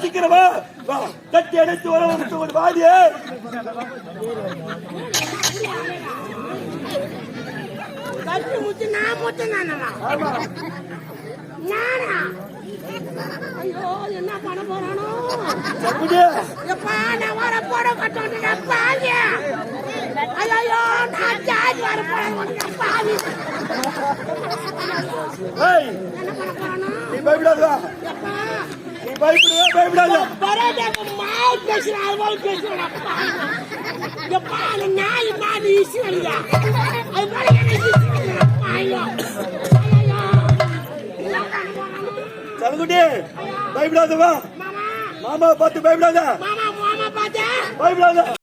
சீக்கிரமா கட்டி அடைத்து வர ஒரு வாதிய கட்டி முத்து நான் முத்து நானா ஐயோ என்ன பண்ண போறானோ எப்பா நான் வர போட கட்டோன்னு பாதி ஐயோ நான் ஜாதி வர போறேன் பாதி என்ன பண்ண போறானோ நீ பயப்படாத நீ பயப்படாத பரேடக்கு மால் பேசுறான் எப்பா நான் மாடி ஈஸ்வரியா அது மாதிரி ஐயோ சலகுட்டி பயப்படாத வா மாமா பார்த்து பயப்படாத மாமா பார்த்து பயப்படாத